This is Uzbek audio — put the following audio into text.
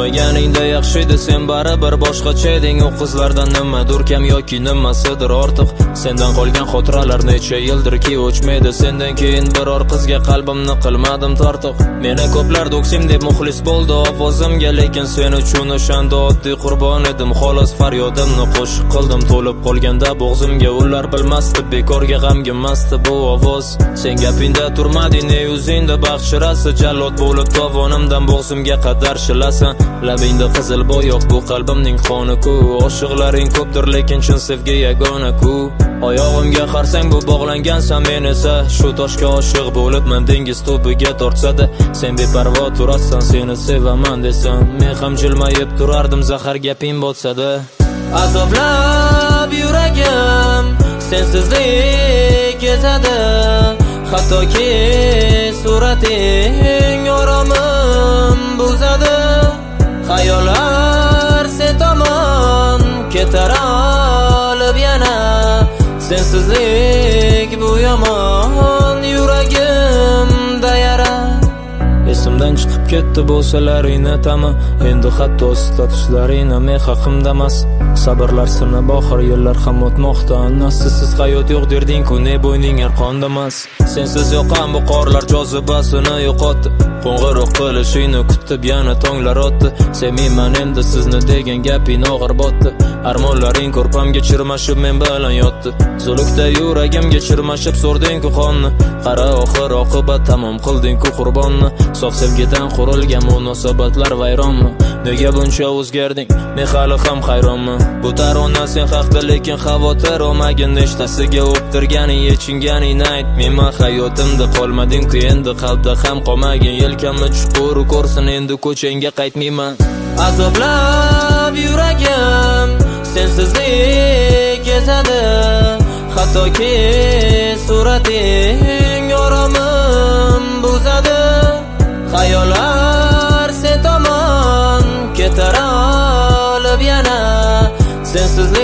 Bo'lmaganingda yaxshi edi, sen baribir boshqacha eding. U qizlardan nimadir kam yoki nimasidir ortiq. Sendan qolgan xotiralar necha yildirki o'chmaydi. Sendan keyin biror qizga qalbimni qilmadim tortiq. Meni ko'plar do'ksim deb muxlis bo'ldi ovozimga, lekin sen uchun o'shanda oddiy qurbon edim. Xolos faryodimni qo'shiq qildim, to'lib qolganda bo'g'zimga. Ular bilmasdi, bekorga g'amginmasdi bu ovoz. Sen gapingda turmading, ne yuzingda baxt shirasi. Jallod bo'lib tovonimdan bo'g'zimga qadar shilasan. Labingda qizil bo'yoq, bu qalbimning qoni-ku. Oshiqlaring ko'pdir, lekin chin sevgi yagona-ku. Oyog'imga qarsang bu bog'langansan, men esa shu toshga oshiq bo'libman. Dengiz tubiga tortsada sen beparvo turasan, seni sevaman desam. Men ham jilmayib turardim, zahar gaping bo'lsa-da. Azoblab yuragim sensizlik kezadi, hattoki surating oromim buzadi. Xayollar sen tomon ketar olib yana. Sensizlik bu yomon, yuragimda yara. Esimdan chiqib ketdi bo'lsalaringni tama. Endi hatto statuslaringni men haqimda emas. Sabrlar sinib oxir yillar ham o'tmoqda. Nasisiz hayot yo'q derding-ku, ne bo'yning arqonda emas. Sensiz yoqqan bu qorlar jozibasini yo'qotdi. Qo'ng'iroq qilishingni kutib yana tonglar o'tdi. Sevmayman endi sizni degan gaping og'ir botdi. Armonlaring ko'rpamga chirmashib men bilan yotdi. Zulukda yuragimga chirmashib so'rding-ku qonni. Qara oxir oqibat tamom qilding-ku qurbonni. Sof sevgidan qurilgan munosabatlar vayronmi? Nega buncha o'zgarding? Men hali ham hayronman. Bu tarona sen haqda, lekin xavotir olmagin. Nechtasiga o'ptirganing, yechinganingni aytmayman. Hayotimda qolmading-ku endi, qalbda ham qolmagin. Yelkamni chuqur ko'rsin, endi ko'changga qaytmayman. Azoblab yuragim sensizlik kezadi, hattoki surating oromim buzadi. Xayollar sen tomon ketar olib yana. Sensizlik